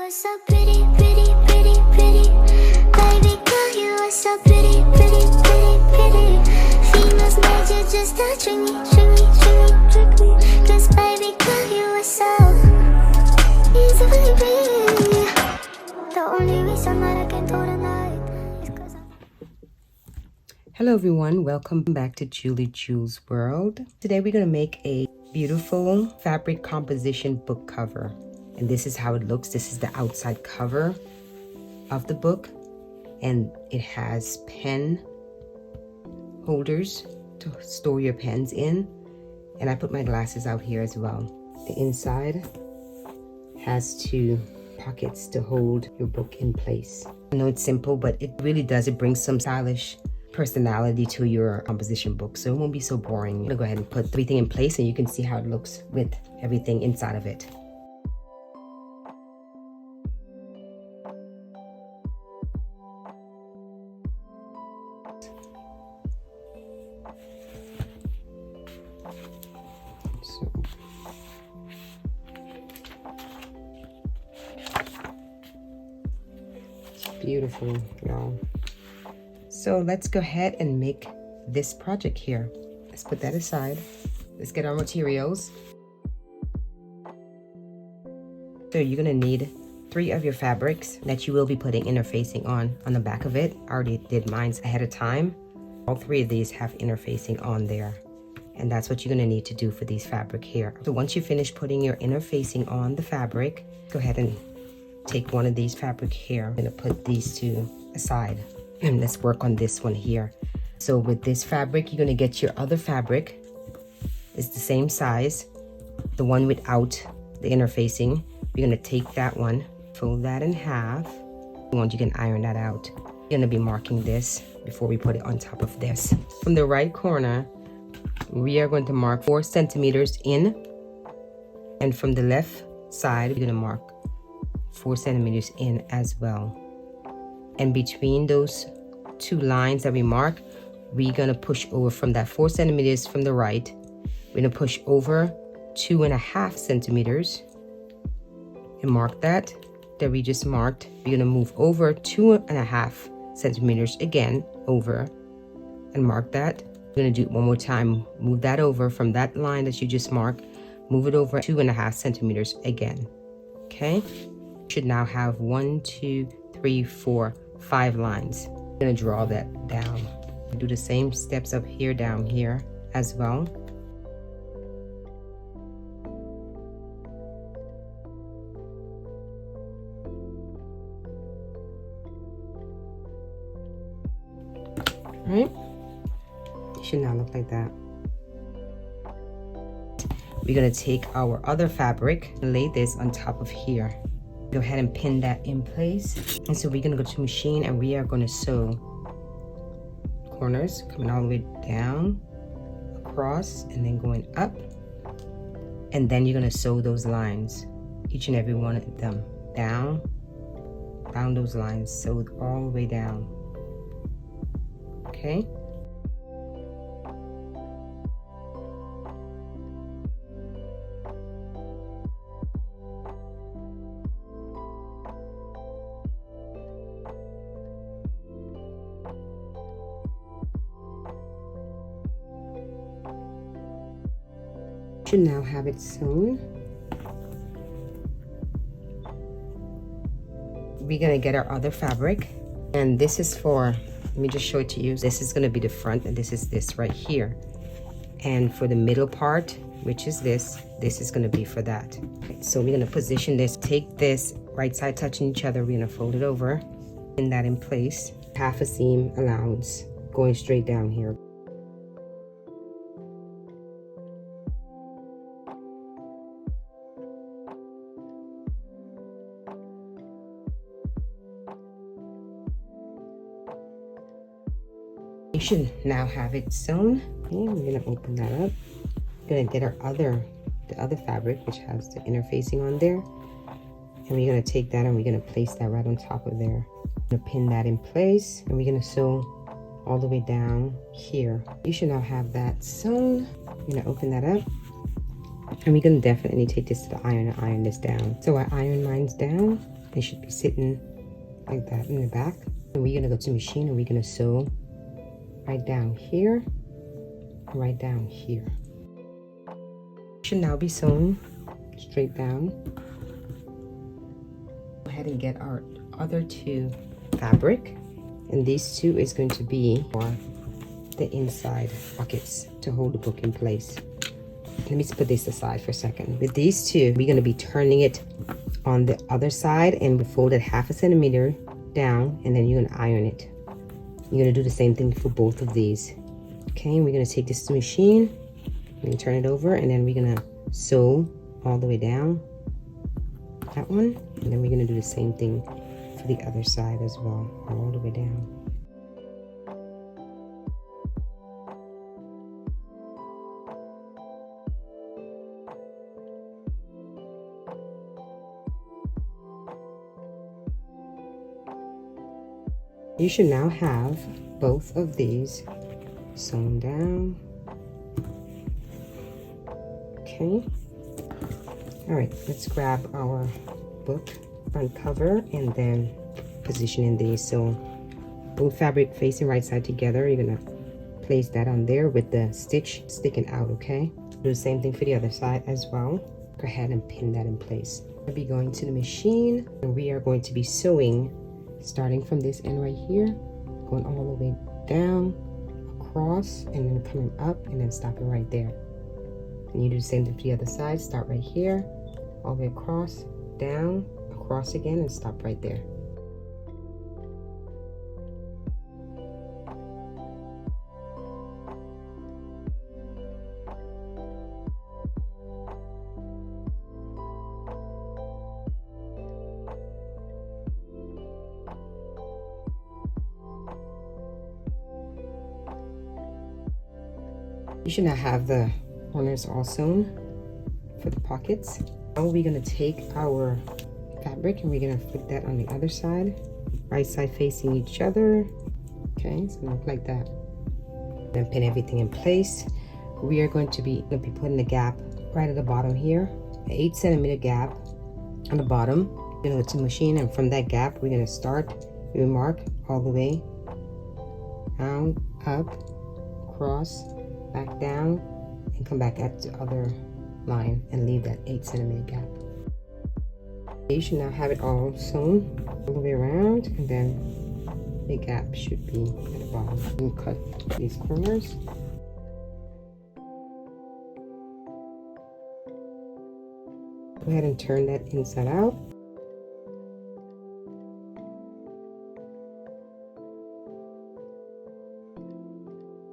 are so pretty, pretty, pretty, pretty. Baby girl, you are so pretty, pretty, pretty, pretty. Females made you just to trick me, trick me, trick me, trick me. 'Cause baby girl, you are so easily pretty. The only reason that I can do tonight is 'cause I'm... Hello everyone, welcome back to Julie Jules World. Today we're going to make a beautiful fabric composition book cover. And this is how it looks. This is the outside cover of the book. And it has pen holders to store your pens in. And I put my glasses out here as well. The inside has two pockets to hold your book in place. I know it's simple, but it really does. It brings some stylish personality to your composition book, so it won't be so boring. I'm gonna go ahead and put everything in place and you can see how it looks with everything inside of it. So, it's beautiful, y'all. So let's go ahead and make this project here. Let's put that aside. Let's get our materials. So you're gonna need 3 of your fabrics that you will be putting interfacing on the back of it. I already did mine ahead of time. All 3 of these have interfacing on there. And that's what you're gonna need to do for these fabric here. So once you finish putting your interfacing on the fabric, go ahead and take one of these fabric here. I'm gonna put these 2 aside. And let's work on this one here. So with this fabric, you're gonna get your other fabric. It's the same size, the one without the interfacing. You're gonna take that one, fold that in half. You can iron that out. You're gonna be marking this before we put it on top of this. From the right corner, we are going to mark 4 centimeters in. And from the left side, we're gonna mark 4 centimeters in as well. And between those 2 lines that we mark, we're gonna push over from that 4 centimeters from the right. We're gonna push over 2.5 centimeters and mark that we just marked. We're gonna move over 2.5 centimeters again over and mark that. We're gonna do it one more time. Move that over from that line that you just marked. Move it over 2.5 centimeters again. Okay? You should now have 1, 2, 3, 4, 5 lines. I'm gonna draw that down. Do the same steps up here, down here as well. Right? It should now look like that. We're gonna take our other fabric and lay this on top of here. Go ahead and pin that in place. And so we're gonna go to machine and we are gonna sew corners coming all the way down, across, and then going up. And then you're gonna sew those lines, each and every one of them, down those lines, sewed all the way down. Okay? Should now have it sewn. We're gonna get our other fabric, and this is for, let me just show it to you. This is gonna be the front, and this is this right here. And for the middle part, which is this is gonna be for that. Okay, so we're gonna position this, take this right side touching each other, we're gonna fold it over, pin that in place, half a seam allowance going straight down here. You should now have it sewn. Okay, we're gonna open that up. We're gonna get the other fabric, which has the interfacing on there. And we're gonna take that and we're gonna place that right on top of there. We're gonna pin that in place and we're gonna sew all the way down here. You should now have that sewn. We're gonna open that up. And we're gonna definitely take this to the iron and iron this down. So I iron mine's down. It should be sitting like that in the back. And we're gonna go to machine and we're gonna sew right down here, right down here. Should now be sewn straight down. Go ahead and get our other two fabric, and these two is going to be for the inside pockets to hold the book in place. Let me just put this aside for a second. With these two, we're going to be turning it on the other side, and we fold it 1/2 centimeter down, and then you're going to iron it. You're going to do the same thing for both of these. Okay, we're going to take this to the machine. We're going to turn it over, and then we're going to sew all the way down that one, and then we're going to do the same thing for the other side as well, all the way down. You should now have both of these sewn down. Okay. All right, let's grab our book front cover and then positioning these. So both fabric facing right side together, you're gonna place that on there with the stitch sticking out, okay? Do the same thing for the other side as well. Go ahead and pin that in place. We'll be going to the machine, and we are going to be sewing starting from this end right here, going all the way down, across, and then coming up, and then stopping right there. And you do the same thing for the other side. Start right here, all the way across, down, across again, and stop right there. You should now have the corners all sewn for the pockets. Now we're gonna take our fabric and we're gonna flip that on the other side, right side facing each other. Okay, it's gonna look like that. Then pin everything in place. We are going to be putting the gap right at the bottom here, an 8 centimeter gap on the bottom. We're gonna go to the machine, and from that gap, we're gonna start. We mark all the way down, up, across, back down, and come back at the other line and leave that 8 centimeter gap. You should now have it all sewn all the way around, and then the gap should be at the bottom. You can cut these corners. Go ahead and turn that inside out.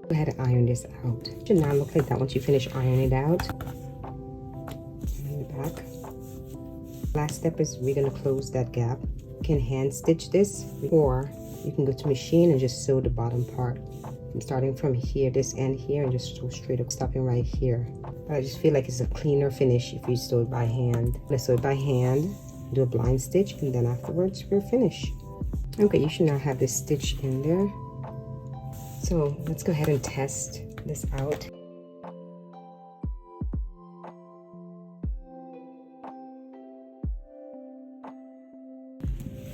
Go ahead and iron this out. It should now look like that once you finish ironing it out. In the back. Last step is we're going to close that gap. You can hand stitch this, or you can go to machine and just sew the bottom part. I'm starting from here, this end here, and just sew straight up, stopping right here. But I just feel like it's a cleaner finish if you sew it by hand. Let's sew it by hand, do a blind stitch, and then afterwards we're finished. Okay, you should now have this stitch in there. So let's go ahead and test this out.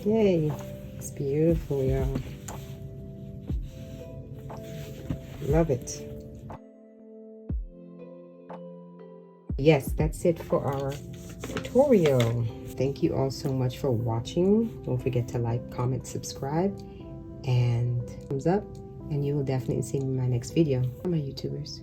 Yay, it's beautiful, y'all. Love it. Yes, that's it for our tutorial. Thank you all so much for watching. Don't forget to like, comment, subscribe, and thumbs up. And you will definitely see me in my next video. For my YouTubers.